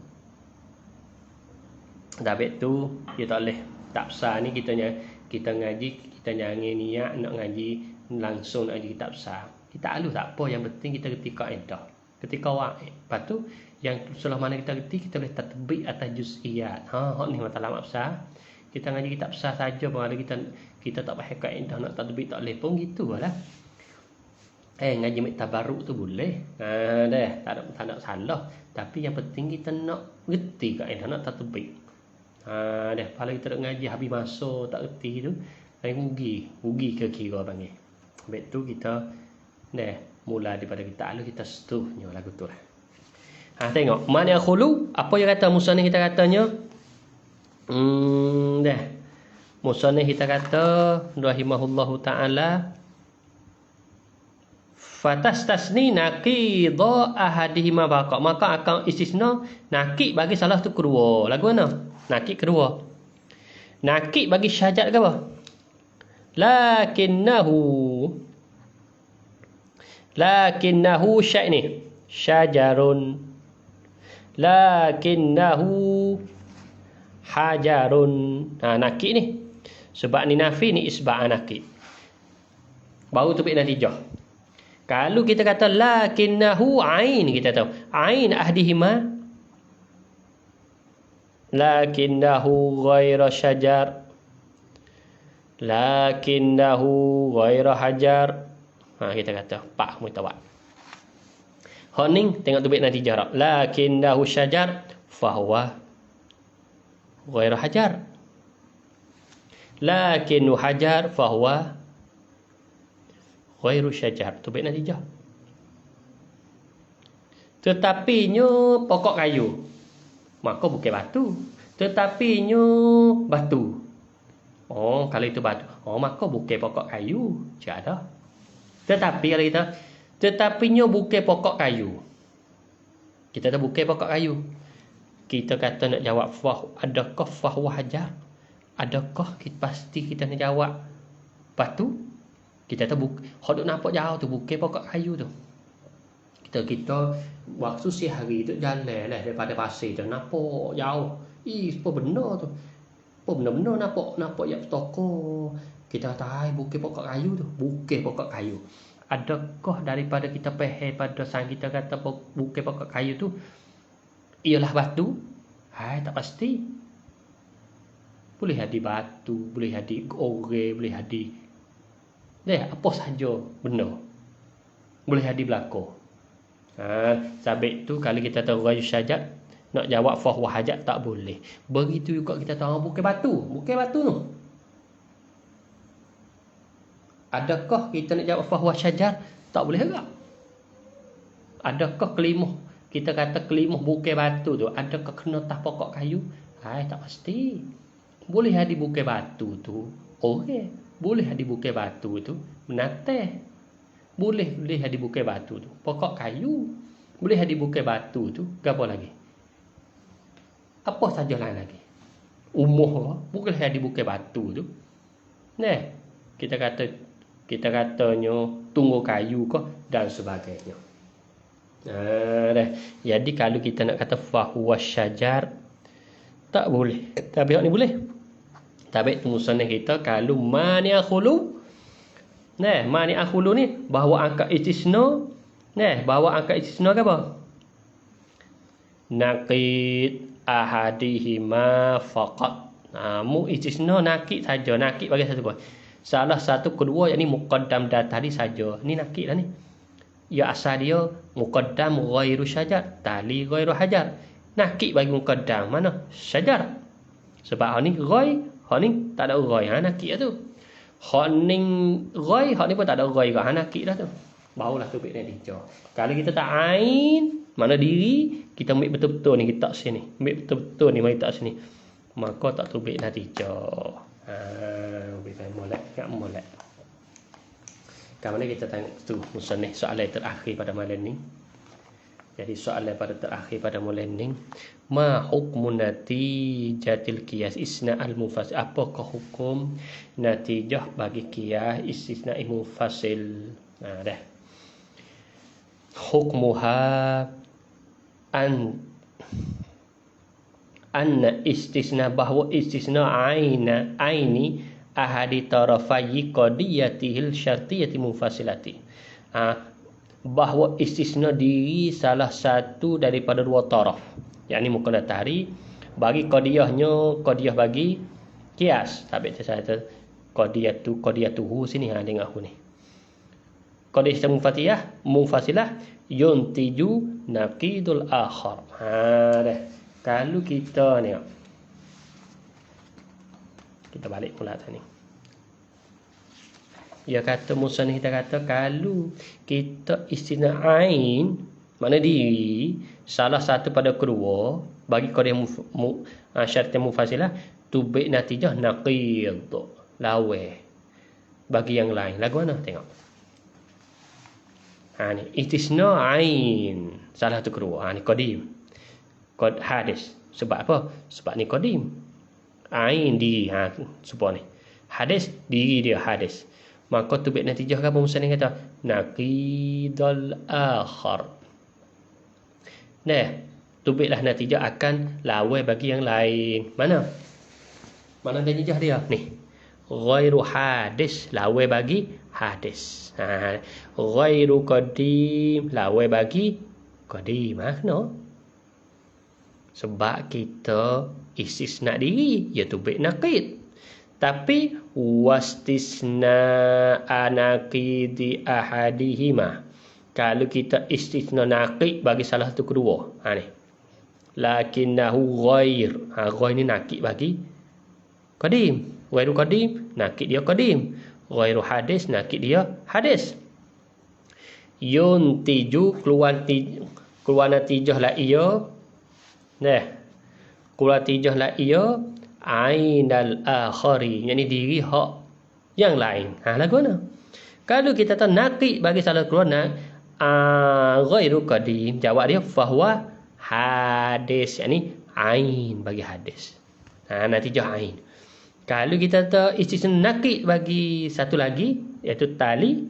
Tapi tu kita tak boleh tak besar ni kita ngaji, kita jangan niat nak ngaji langsung nak ngaji kitab besar. Kita alus tak apa, yang penting kita ketika kaedah, ketika wa'id. Lepas tu yang selama mana kita reti, kita boleh tatbik atas juz'iyat. Hak ni masalah besar. Kita ngaji kitab besar saja pun ada kita tak faham kaedah nak tatbik tak boleh pun gitu lah. Ngaji tabarruk tu boleh. Tak ada salah. Tapi yang penting kita nak reti kaedah nak tatbik. Kalau kita nak ngaji habis masa tak reti tu, rugi ke kira panggil. Habis tu kita mula daripada kita alus, kita setuhnya lagu tu lah. Tengok mana khulu, apa yang kata musannif kita katanya. Musannif kita kata rahimahullahu taala, fatastasni naqidha ahadihima baqa, maka akan istisna nakid bagi salah tu kedua. Lagu mana? Nakid kedua. Nakid bagi syajar ke apa? Lakinnahu syai' ni syajarun, lakinnahu hajarun. Nakid ni sebab ni nafi, ni isba' nakid, baru terbit natijah. Kalau kita kata lakinnahu ain, kita tahu ain ahdihima, lakinnahu ghaira syajar, lakinnahu ghairu hajar. Kita kata pak mutawat. Honing tengok tubik nanti jarak. Lakinnahu syajar fahuwa ghairu hajar. Lakinnu hajar fahuwa ghairu syajar. Tubik nanti jarak. Tetapinya pokok kayu, maka bukan batu. Tetapinya batu. Oh, kalau itu batu. Oh, maka bukan pokok kayu. Tidak ada. Tetapi kalau kita, tetapinya bukan pokok kayu. Kita tak bukan pokok kayu. Kita kata nak jawab adakah fahuwa hajar? Adakah pasti kita nak jawab batu? Kita tak bukan. Kalau nampak jauh tu bukan pokok kayu tu. Kita waktu sehari tu jalan lah daripada pasir tu nampak jauh. Apa benda tu? Apa benda-benda nampak ya toko. Kita tahu bukan pokok kayu tu, bukan pokok kayu. Adakah daripada kita faham pada sang kita kata bukan pokok kayu tu ialah batu? Hai, tak pasti. Boleh jadi batu, boleh jadi orang, boleh jadi apa saja benda. Boleh jadi belako. Sabit tu kalau kita tahu ghairu syajar, nak jawab fahuwa hajar tak boleh. Begitu juga kita tahu bukan batu tu. Adakah kita nak jawab fahuwa syajar? Tak boleh juga. Adakah kelimuh? Kita kata kelimuh bukan batu tu, adakah kena atas pokok kayu? Hai, tak pasti. Boleh jadi bukan batu tu. Okey, boleh jadi bukan batu tu menateh. Boleh jadi bukan batu tu pokok kayu. Boleh jadi bukan batu tu apa lagi? Apa saja lain lagi. Umuh boleh jadi bukan batu tu. Nah, kita katanya tunggu kayu ke dan sebagainya. Jadi kalau kita nak kata fahuwa syajar tak boleh. Tapi ni boleh. Tapi musannaf kita kalau mani akhulu. Nah, mani akhulu ni bahawa angka istisna. Nah, bahawa angka istisna ke apa? Naqid ahadihima faqat. Mu istisna nakid saja, nakid bagi satu buah. Salah satu kedua yakni muqaddam dan tadi saja. Ni nakid lah ni. Ya asal dia muqaddam ghairu syajar, tali ghairu hajar. Nakid bagi muqaddam mana? Syajar. Sebab ni ghair, ni tak ada ghair. Nakid lah tu. Honing ghair, ni pun tak ada ghair kat nakid dah tu. Barulah tubik ni dijawab. Kalau kita tak ain, mana diri, kita ambil betul-betul ni kita sini. Ambil betul-betul ni mari tak sini. Maka tak tubik natijah. Kita molek, enggak molek. Kamu kita tengok tu musannaf soalan terakhir pada malam ni. Jadi soalan pada terakhir pada malam ni, ma hukmun natijatil qiyas isna al-mufasil? Apakah hukum natijah bagi qiyas istisna mufasil? Dah. Hukmuha anna istisna bahwa istisna aini ahadi tarafayi qadiyatihil syartiyati mufasilati. Bahawa istisna diri salah satu daripada dua taraf, yakni muqaddatari bagi qadiyahnya, qadiyah bagi qiyas. Tapi saya kata qadiyatuhu sini tengok aku ni. Qadiyah mufasilah yuntiju naqidul akhar. Dah. Kalau kita ni kita balik pula tadi. Dia kata musannaf kita kata kalau kita istisna ain mana diri salah satu pada kedua bagi qadiyah syarat mufasilah tubik natijah naqid lawe bagi yang lain. Lagu mana tengok. Ni istisna ain salah satu kedua. Ni qadim. Qad hadis. Sebab apa? Sebab ni qadim. Ain diri sebab ni. Hadis diri dia hadis. Maka tubik natijah apa musannaf kata? Naqidul akhar. Nah, tubiklah natijah akan lawan bagi yang lain. Mana natijah dia? Ni. Ghairu hadis lawan bagi hadis. Ghairu qadim lawan bagi qadim. No? Sebab kita istisna diri, ya tubik naqid. Tapi wastisna anaqidi ahadihima. Kalau kita istisna naqid bagi salah satu kedua. Ni. Lakinnahu ghair. Ghair ni naqid bagi qadim. Ghairu qadim, naqid dia qadim. Ghairu hadis, naqid dia hadis. Yuntiju keluar natijah la ia. Nah. Keluar natijah la ia ainal akhari, yakni diri hak yang lain. Lagu mana? Kalau kita tahu naqid bagi salah keluar ghairu qadim, jawab dia fahuwa hadis, yakni ain bagi hadis. Natijah ain. Kalau kita tahu istisna naqid bagi satu lagi iaitu tali,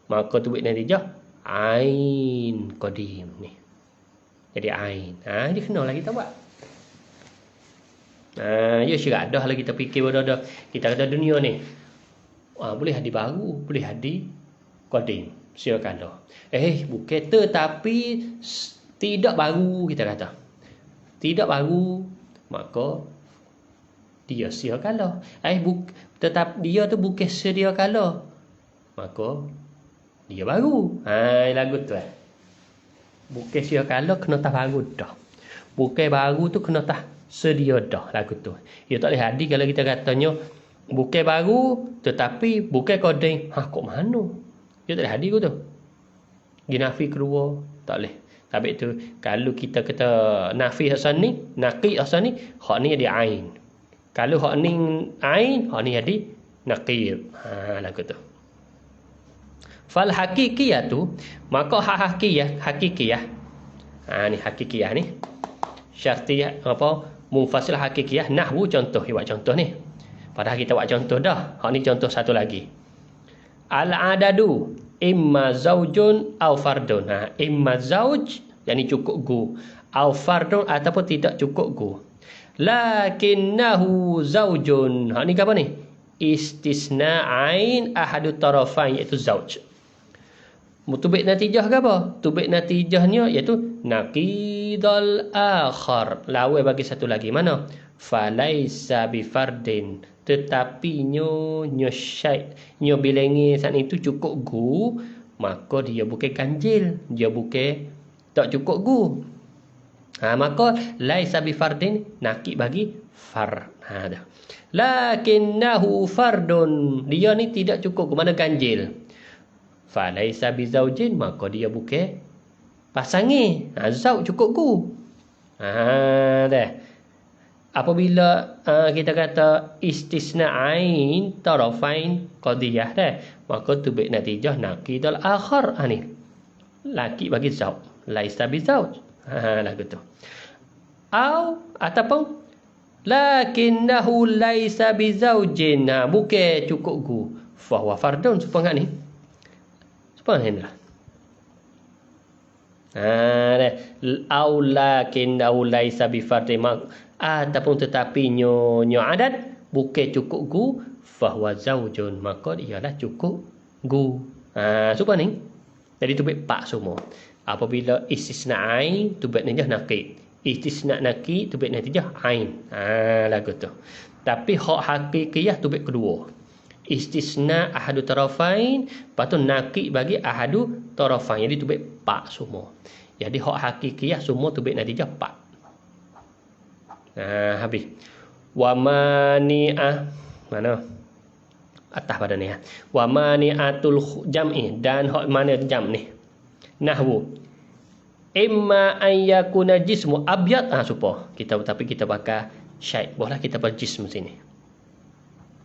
maka tu buat natijah ain qadim ni. Jadi ain. Dia kena lagi kita buat. Ya syirat dah lah kita fikir dah. Kita kata dunia ni boleh hadis baru, boleh hadis qadim. Silakan dah. Bukan tetapi tidak baru, kita kata. Tidak baru, maka dia silakan dah. Tetap dia tu bukan sedia kala, maka dia baru. Lagu tu bukan sedia kala kena tak baru dah. Bukan baru tu kena tak sedia dah lagu tu. Ia tak boleh hadis kalau kita katanya bukan baru tetapi bukan qadim. Kok mana? Dia tak boleh hadis tu. Ginafi kedua tak boleh. Tapi tu kalau kita kata nafi asal ni, naqid asal ni, hak ni ada ain. Kalau hak ni ain, hak ni ada naqid. Lagu tu. Fal hakikiyah tu, maka hakikiyah. Ni hakikiyah ni. Syartiyah apa? Munfasil hakikiyah, nahwu contoh. Buat contoh ni. Padahal kita buat contoh dah. Hak ni contoh satu lagi. Al-adadu imma zaujun au fardun. Imma zauj, yakni cukup gu. Au fardun ataupun tidak cukup gu. Lakinnahu zaujun. Hak ni apa ni? Istisna ain ahadu tarafain, iaitu zauj. Tubik natijah ke apa? Tubik natijahnya iaitu naqidul akhar. Lawan bagi satu lagi. Mana? Falaisa bifardin. Tetapi nyo bilangi saat itu cukup gu, maka dia bukan ganjil. Dia bukan tak cukup gu. Maka laisa bifardin naqid bagi far. Lakinnahu fardun. Dia ni tidak cukup gu, mana ganjil. Falaisa bizaujin, maka dia bukan pasangi. Zauj cukup gu. Dah. Apabila kita kata istisna ain tarafain qadiyah dah, maka tubik natijah naqidul akhar. Ni laki bagi zauj, laisa bizauj. Lagu tu. Ataupun lakinnahu laisa bizaujin. Bukan cukup gu. Fa huwa fardun supaya ni. Lah. Lakinnahu laisa bifardin, ataupun tetapi nyo adat bukan cukup gu, fahuwa zaujun, maka ialah cukup gu. Supaya ni. Jadi tu pak semua. Apabila istisna ain tu bet natijah naqid. Istisna naqid tu bet natijah ain. Lagu tu. Tapi hak hakikiyah tu bet kedua. Istisna ahadu tarafain, lepas tu naqid bagi ahadu tarafain. Jadi tu bet pak semua. Jadi hak hakikiyah semua tu bet natijah pak. Habis. Wa mani'ah, mana? Atas pada ni. Wa mani'atul jam'i, dan hak mana jam ni. Nahwu. Imma an yakuna jismu abyad. Tapi kita pakai syait. Bolehlah kita pakai jism sini.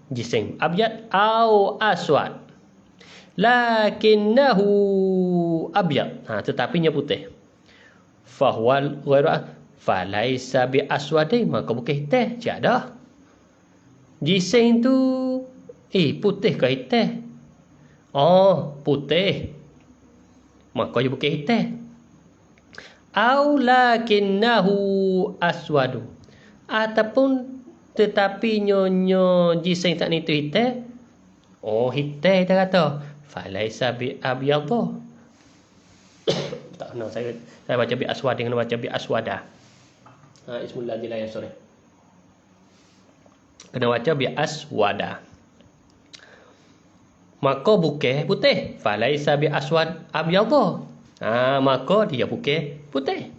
Jisim abyad au aswad. Lakinnahu abyad. Tetapi nya putih. Fahuwal ghairu falaisa bi aswadin, maka bukan hitam. Tiada. Jisim tu putih ke hitam? Putih. Maka dia bukan hitam. Au lakinnahu aswadu. Ataupun tetapi nyonya jisim tak ni tu hitam. Hitam kita kata. Falaisa bi abyadha. Tak kena saya baca bi aswad dengan baca bi aswada. Ismul ladzi la yasrih. Kena baca bi aswada. Maka bukan putih. Falaisa bi aswad abyadha. Maka dia bukan putih.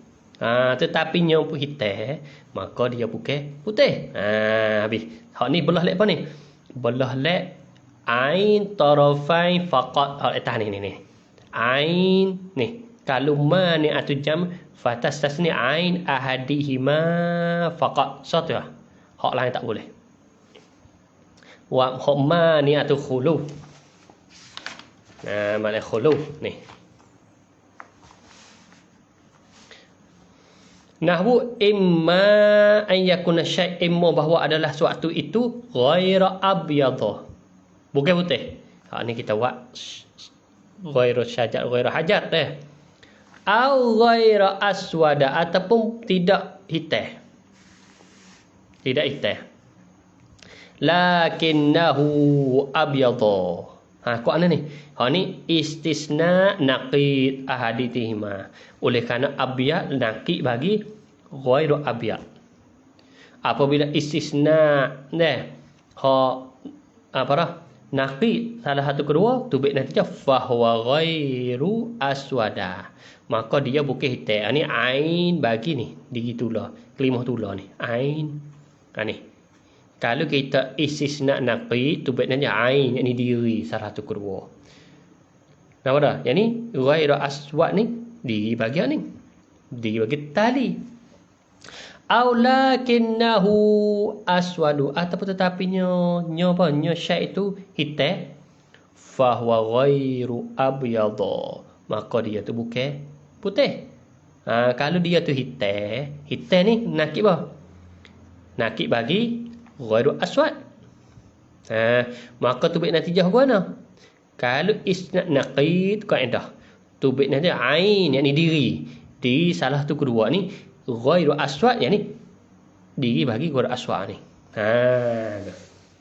Tetapi nyo hitam, maka dia bukan putih. Habis. Hak ni belah lek apa ni? Belah lek ain tarafai faqat. Hak atas ni. Ain ni. Kalau ma ni atu jam fatas tasni ain ahadihima faqat. Satu lah. Hak lain tak boleh. Wa hak ma ni atu khulu. Makna khulu ni. Nahwu imma an yakuna syai' imma bahawa adalah suatu itu ghaira abyadha. Bukan putih. Ni kita buat ghaira syajar, ghaira hajar dah. Au ghaira aswada ataupun tidak hitam. Tidak hitam. Lakinnahu abyadha. Kok ana ni? Ni istisna naqid ahadithihima. Oleh kerana abyad naqid bagi ghairu abyad. Apabila istisna naqid salah satu kedua tubik natijah fahuwa ghairu aswada. Maka dia bukan hitam. Ni ain bagi ni digi tulah, kelimah tulah ni. Ain. Ni. Kalau kita istisna naqid tubik natijah ain, yakni diri salah satu kedua. Nampak dah? Yang ni ghairu aswad ni diri bagian ni. Diri bagi tali. Aw lakinnahu aswadu ataupun tetapinya nyo syai' itu hitam. Fahuwa ghairu abyadha. Maka dia tu bukan putih. Kalau dia tu hitam ni nakib apa? Nakib bagi ghairu aswad. Maka tubik natijah guna. Kalau isnad naqid kaedah tubik natijah ain, yakni diri salah tu kedua ni ghairu aswad, yakni diri bagi ghairu aswad ni.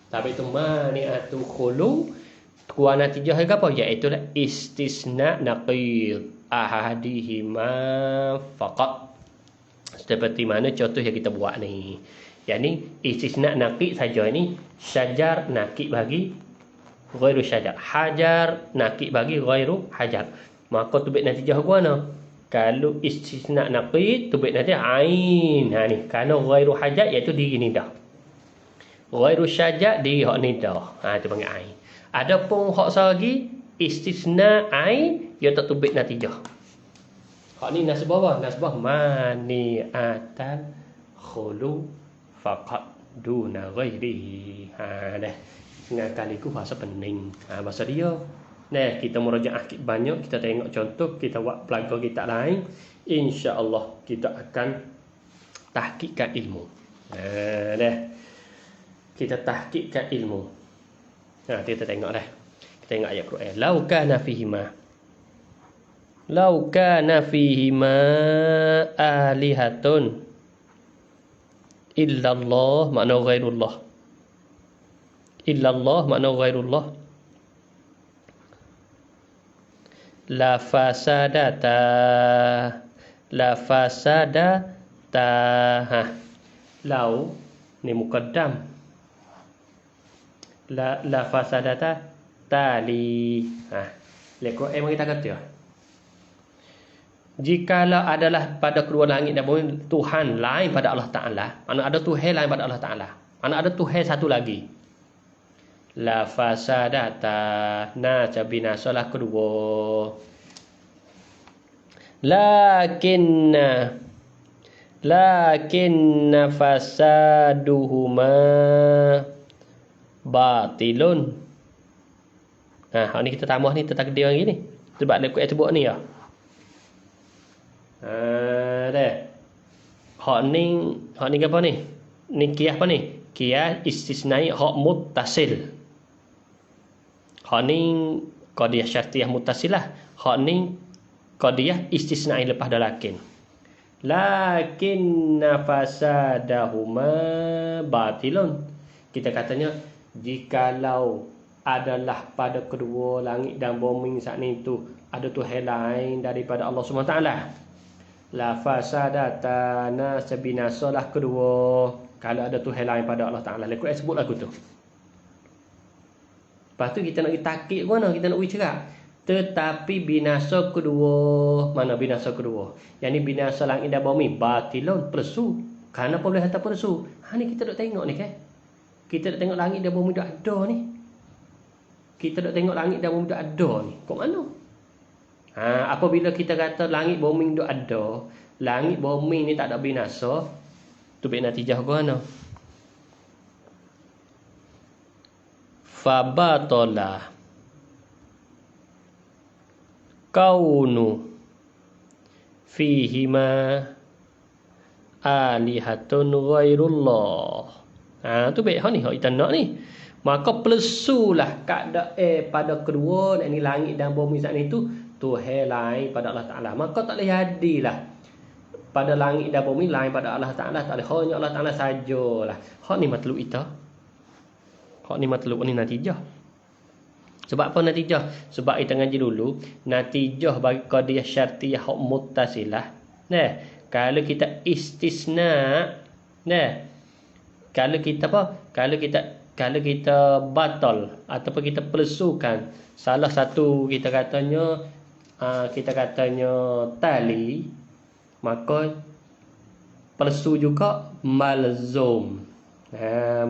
Tapi itu mani'atu khulu kuah natijah ke apa? Iaitu istisna naqid ahadihima faqat. Seperti mana contoh yang kita buat ni. Yakni istisna naqid saja ni syajar naqid bagi ghairu syajar, hajar naqid bagi ghairu hajar. Maka tubik natijah guna. Kalau istisna naqid tubik natijah ain. Ni kalau ghairu hajar iaitu diri ni dah. Ghairu syajar diri hak ni dah. Itu panggil ain. Adapun hak lagi istisna ain ia tak tubik natijah. Hak ni nasbah apa? Nasbah mani'atan khulu faqat duna ghairihi. Dah. Dengan kaliku bahasa pening. Bahasa dia. Kita merajaah banyak, kita tengok contoh, kita buat pelaga kita lain. Insya-Allah kita akan tahqiqkan ilmu. Kita tahqiqkan ilmu. Kita tengok dah. Kita tengok ayat Quran. Lau kana fihima alihatun illallah makna ghairullah. Illallah makna ghairullah. La fasadata. Lau ni muqaddam. La fasadata tali. Lekor kita kata. Jikalau adalah pada kedua langit dan bumi Tuhan lain pada Allah Ta'ala. Mana ada Tuhan lain pada Allah Ta'ala. Mana ada Tuhan satu lagi. La fasadata binasalah kedua. Lakinna fasaduhuma batilun. Hak ni kita tambah ni tertakdir lagi ni. Sebab dia kuat sebut ni ya. Dah. Hak ni apa ni? Ni qiyas apa ni? Qiyas istisnai hak muttasil. Hak ni qadiyah syartiyah muttasilah. Hak ni qadiyah istisnai lepas dah lakin. Lakinna fasadahuma batilun. Kita katanya jikalau adalah pada kedua langit dan bumi saat itu ada Tuhan lain daripada Allah SWT. La fasadatana sebinasalah kedua Kalau ada Tuhan lain pada Allah Ta'ala, Al-Quran sebut lagu tu. Lepas tu kita nak pergi takik ke mana? Kita nak pergi cerak. Tetapi binasa kedua, mana binasa kedua? Yang ni binasa langit dan bumi, batilun, palsu. Kenapa boleh kata palsu? Ni kita duk tengok ni kan. Kita duk tengok langit dan bumi duk ada ni. Kita duk tengok langit dan bumi duk ada ni. Kok mana? Apabila kita kata langit bumi duk ada, langit bumi ni tak ada binasa, tu baik natijah ke mana? Fabatola kaunu fihima alihatun ghairullah. Tu baik ni hak kita nak ni. Maka plesulah keadaan pada kedua ni langit dan bumi saat itu Tuhan lain pada Allah Ta'ala. Maka tak boleh jadilah pada langit dan bumi lain pada Allah Ta'ala. Tak boleh, hanya Allah Ta'ala sajalah. Hak ni matlub kita. Hak ni matlub ni natijah. Sebab apa natijah? Sebab kita ngaji dulu, natijah bagi qadiyah syartiyah hak muttasilah. Nah, kalau kita istisna, kalau kita apa? Kalau kita batal ataupun kita pelsukan salah satu kita katanya tali, maka palsu juga malzum.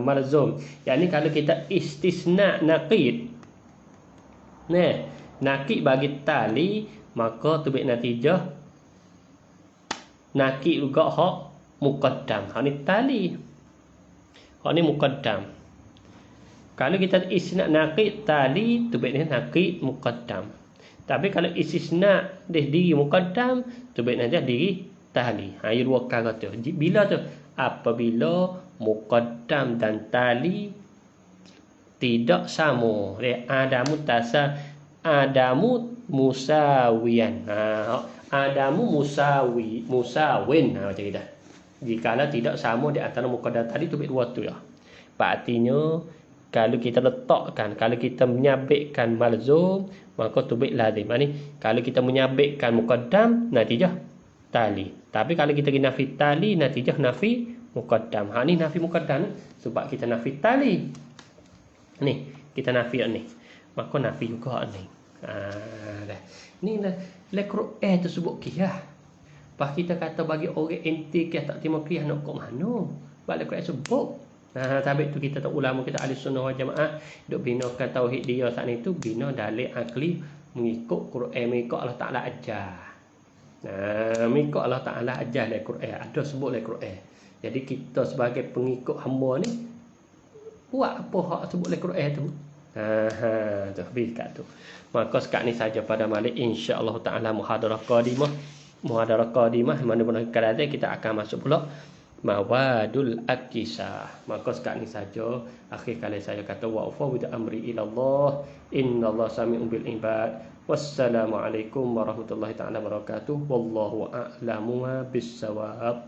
Malzum. Yang ni kalau kita istisna naqid. Naqid bagi tali, maka tu baik natijah naqid juga hak muqaddam. Hak ni tali. Hak ni muqaddam. Kalau kita istisna naqid tali, tu baik dia naqid muqaddam. Tapi kalau istisna diri muqaddam, tu baik natijah diri tali. Ia dua perkara tu. Bila tu? Apabila muqaddam dan tali tidak sama. Adamu musawiyan. Adamu musawin. Macam kita. Jikalau tidak sama di antara muqaddam tali, tu baik dua tu ya. Artinya kalau kita letakkan, kalau kita menyabitkan malzum, maka tu baik lazim. Kalau kita menyabitkan muqaddam, natijah tali. Tapi kalau kita nafi tali, natijah nafi muqaddam. Ni nafi muqaddam sebab kita nafi tali. Ni kita nafi ni. Maka nafi juga ni. Ni le Quran tu sebut qiyah. Pas kita kata bagi orang enti qiyah tak terima qiyah nak ke mana? Balik Quran sebut. Sabit tu kita tak ulama kita ahli sunnah wal jamaah duk binakan tauhid dia saat itu bina dalil akli mengikut Quran, mengikut Allah Taala ajar. Mengikut Allah Taala ajar dalam Quran, ada sebut dalam Quran. Jadi kita sebagai pengikut hamba ni buat apa hak sebut dalam Quran tu. Tu habis kat tu. Maka sekat ni saja pada malam insya-Allah Taala muhadarah qadimah mana-mana kali kita akan masuk pula mawadul akisah. Maka sekarang ni saja akhir kali saya kata wa ufawwidu amri ila Allah innallaha sami'un bil ibad. Wassalamualaikum warahmatullahi taala wabarakatuh. Wallahu a'lamu bis shawab.